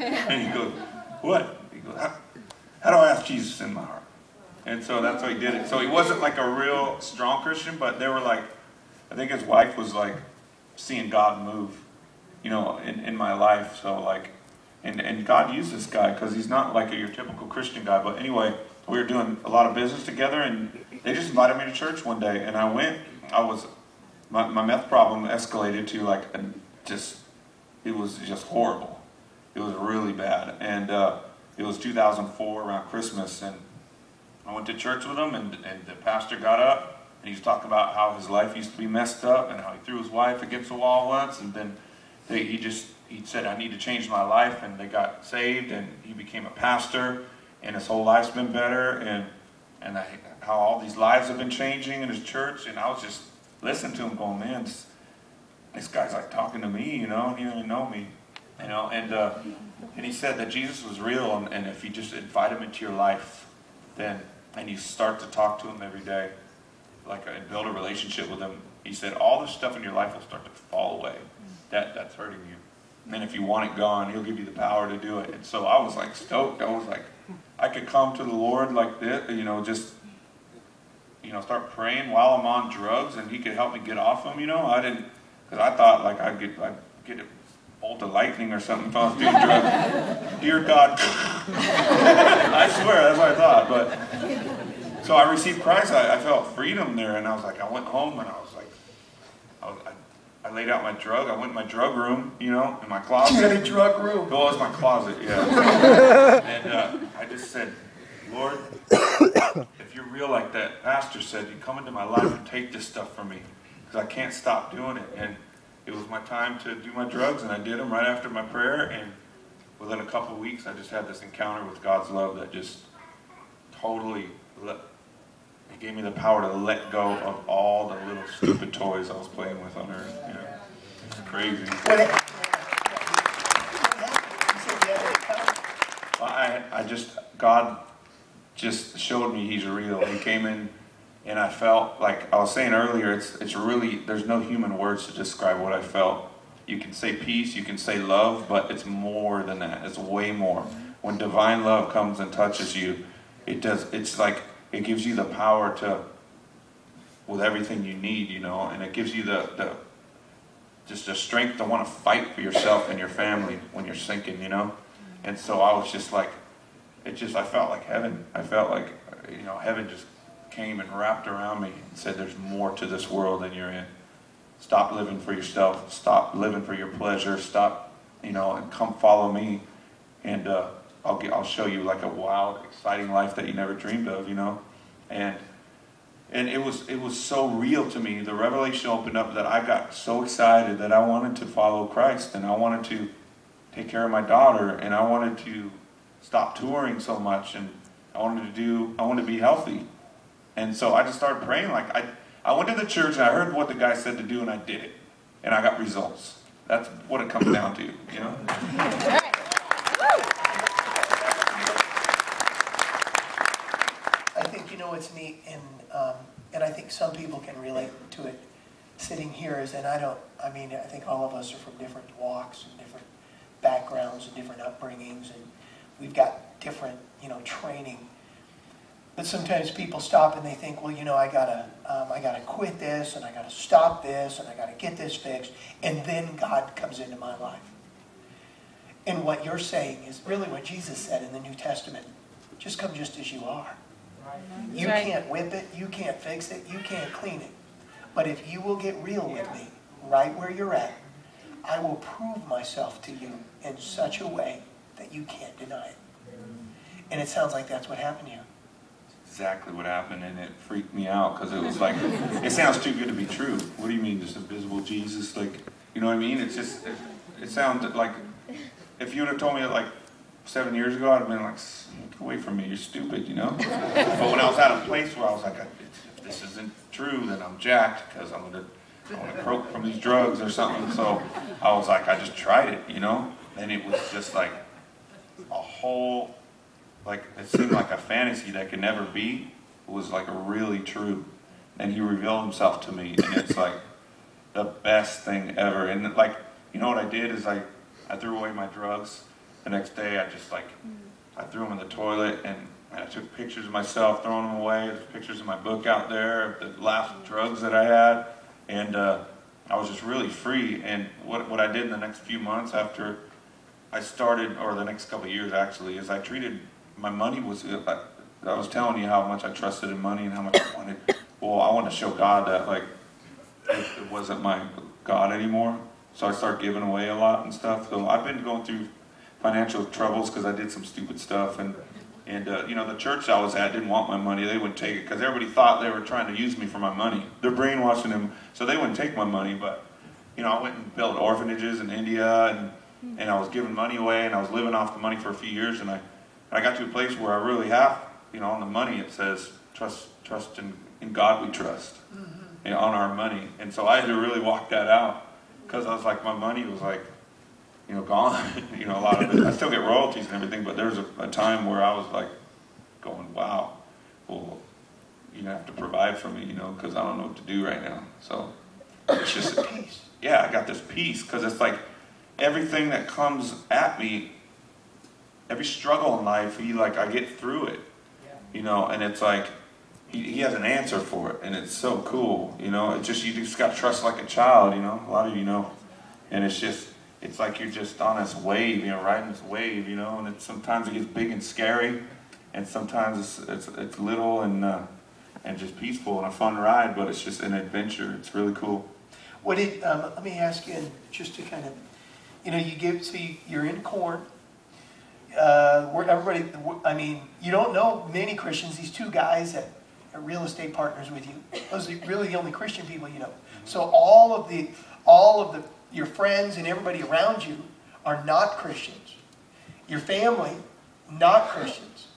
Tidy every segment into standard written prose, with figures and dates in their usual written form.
And he goes, what? He goes, how do I ask Jesus in my heart? And so that's how he did it. So he wasn't like a real strong Christian, but they were like, I think his wife was like seeing God move, you know, in my life. So like, and God used this guy because he's not like your typical Christian guy. But anyway, we were doing a lot of business together, and they just invited me to church one day, and I went. My meth problem escalated to like it was just horrible. It was really bad, and it was 2004 around Christmas, and I went to church with him, and the pastor got up, and he was talking about how his life used to be messed up, and how he threw his wife against the wall once, and then he said, I need to change my life, and they got saved, and he became a pastor, and his whole life's been better, and how all these lives have been changing in his church, and I was just listening to him going, man, this guy's like talking to me, you know, and he didn't even know me, you know, and he said that Jesus was real, and if you just invite him into your life, and you start to talk to him every day, and build a relationship with him, he said all this stuff in your life will start to fall away. That's hurting you. And if you want it gone, he'll give you the power to do it. And so I was like stoked. I was like, I could come to the Lord like this, you know, just, you know, start praying while I'm on drugs, and he could help me get off them, you know. Because I thought like I'd get a bolt of lightning or something if I was doing drugs. Dear God. I swear, that's what I thought. But so I received Christ. I felt freedom there, and I was like, I went home, and I was like, I laid out my drug. I went in my drug room, you know, in my closet. You had a drug room? Well, it was my closet, yeah. And I just said, Lord, if you're real like that pastor said, you come into my life and take this stuff from me, because I can't stop doing it. And it was my time to do my drugs, and I did them right after my prayer, and within a couple of weeks, I just had this encounter with God's love that just totally it gave me the power to let go of all the little stupid toys I was playing with on earth. You know, it's crazy. God just showed me He's real. He came in, and I felt like I was saying earlier. It's really, there's no human words to describe what I felt. You can say peace, you can say love, but it's more than that. It's way more. When divine love comes and touches you, it's like it gives you the power to, with everything you need, you know, and it gives you just the strength to want to fight for yourself and your family when you're sinking, you know. And so I was just like, I felt like heaven. I felt like, you know, heaven just came and wrapped around me and said, there's more to this world than you're in. Stop living for yourself. Stop living for your pleasure. Stop, you know, and come follow me. And I'll show you like a wild, exciting life that you never dreamed of, you know. And it was so real to me. The revelation opened up that I got so excited that I wanted to follow Christ, and I wanted to take care of my daughter, and I wanted to stop touring so much, and I wanted to be healthy. And so I just started praying. Like I went to the church, and I heard what the guy said to do, and I did it, and I got results. That's what it comes down to, you know. I think, you know, what's neat, and I think some people can relate to it sitting here, I think all of us are from different walks and different backgrounds and different upbringings, and we've got different, you know, training. But sometimes people stop and they think, well, you know, I gotta quit this, and I gotta stop this, and I gotta get this fixed, and then God comes into my life. And what you're saying is really what Jesus said in the New Testament. Just come just as you are. You can't whip it, you can't fix it, you can't clean it. But if you will get real with me, right where you're at, I will prove myself to you in such a way that you can't deny it. And it sounds like that's what happened to you. Exactly what happened, and it freaked me out because it was like, it sounds too good to be true. What do you mean, this invisible Jesus? Like, you know what I mean? It's just, it sounded like, if you would have told me that like 7 years ago, I'd have been like, get away from me, you're stupid, you know? But when I was at a place where I was like, if this isn't true, then I'm jacked because I want to croak from these drugs or something. So I was like, I just tried it, you know? And it was just like a whole, like, it seemed like a fantasy that could never be. It was like really true. And He revealed Himself to me, and it's like the best thing ever. And like, you know what I did is I threw away my drugs, the next day I just like, I threw them in the toilet, and I took pictures of myself throwing them away. There's pictures of my book out there, of the last drugs that I had, and I was just really free. And what I did in the next few months after I started, or the next couple of years actually, is I treated, my money was, I was telling you how much I trusted in money and how much I wanted. Well, I wanted to show God that like it wasn't my God anymore. So I started giving away a lot and stuff. So I've been going through financial troubles because I did some stupid stuff, and you know, the church I was at didn't want my money. They wouldn't take it because everybody thought they were trying to use me for my money. They're brainwashing them, so they wouldn't take my money. But you know, I went and built orphanages in India, and I was giving money away, and I was living off the money for a few years, and I got to a place where I really have, you know, on the money it says trust in God we trust, you know, on our money. And so I had to really walk that out, because I was like, my money was like, you know, gone. You know, a lot of it. I still get royalties and everything, but there was a time where I was like going, wow, well, you're gonna have to provide for me, you know, because I don't know what to do right now. So it's just Peace. yeah, I got this peace, because it's like everything that comes at me, every struggle in life, I get through it, you know, and it's like he has an answer for it, and it's so cool, you know. It's just, you just got to trust like a child, you know. A lot of you know, and it's like you're just on this wave, you know, riding this wave, you know. And sometimes it gets big and scary, and sometimes it's little and just peaceful and a fun ride, but it's just an adventure. It's really cool. What did, let me ask you, just to kind of, you know, you're in corn. Where everybody, I mean, you don't know many Christians. These two guys that are real estate partners with you, those are really the only Christian people you know. So all of your friends and everybody around you are not Christians. Your family, not Christians.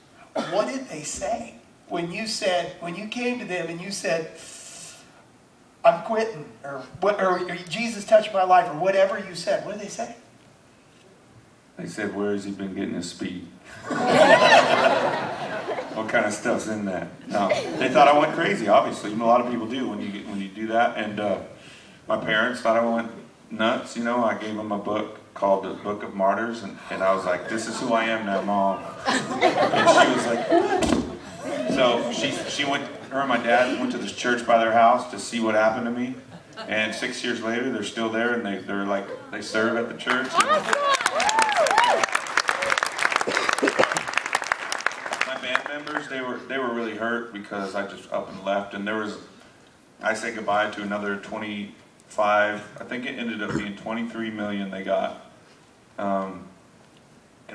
What did they say when you came to them and you said, I'm quitting, or Jesus touched my life, or whatever you said? What did they say? They said, where has he been getting his speed? What kind of stuff's in that? No, they thought I went crazy, obviously. You know, a lot of people do when you do that. And my parents thought I went nuts. You know, I gave them a book called The Book of Martyrs, and I was like, this is who I am now, Mom. And she was like, what? So she went, her and my dad went to this church by their house to see what happened to me. And 6 years later, they're still there, and they're like, they serve at the church. My band members, they were really hurt because I just up and left, and I said goodbye to another 25, I think it ended up being 23 million they got, and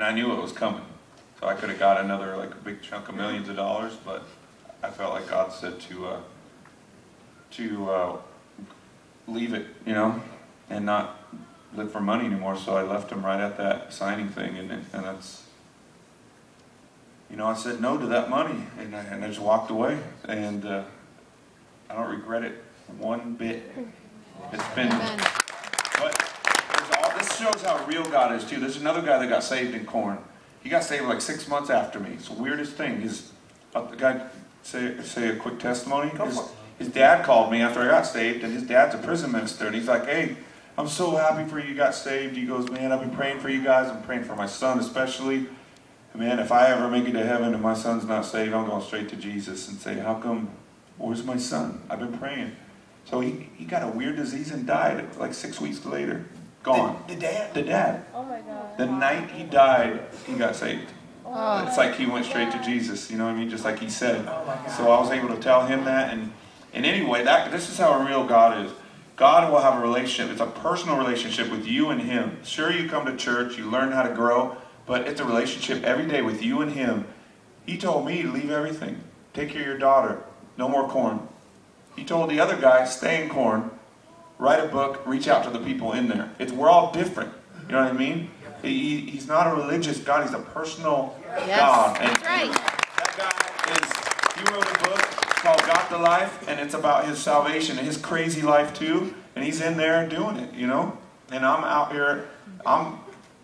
I knew it was coming, so I could have got another like a big chunk of millions of dollars, but I felt like God said to leave it, you know, and not live for money anymore. So I left him right at that signing thing, and that's, you know, I said no to that money, and I just walked away, and I don't regret it one bit. It's been, but this shows how real God is too. There's another guy that got saved in corn. He got saved like 6 months after me. It's the weirdest thing. The guy say a quick testimony. His dad called me after I got saved, and his dad's a prison minister, and he's like, hey, I'm so happy for you got saved. He goes, man, I've been praying for you guys. I'm praying for my son especially. Man, if I ever make it to heaven and my son's not saved, I'm going straight to Jesus and say, how come, where's my son? I've been praying. So he got a weird disease and died like 6 weeks later. Gone. The dad? The dad. Oh my God. The night he died, he got saved. Oh. It's like he went straight to Jesus, you know what I mean? Just like he said. Oh my God. So I was able to tell him that, and anyway, this is how a real God is. God will have a relationship. It's a personal relationship with you and him. Sure, you come to church, you learn how to grow, but it's a relationship every day with you and him. He told me to leave everything. Take care of your daughter. No more corn. He told the other guy, stay in corn, write a book, reach out to the people in there. We're all different. You know what I mean? He's not a religious God. He's a personal God. And That's right. That guy he wrote a book called Got the Life, and it's about his salvation and his crazy life too. And he's in there doing it, you know. And I'm out here. I'm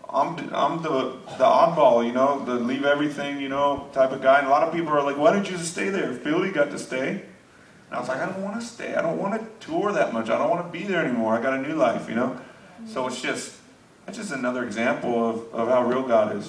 the oddball, you know, the leave everything, you know, type of guy. And a lot of people are like, why didn't you just stay there? Philly got to stay. And I was like, I don't want to stay. I don't want to tour that much. I don't want to be there anymore. I got a new life, you know. So it's just, That's just another example of how real God is.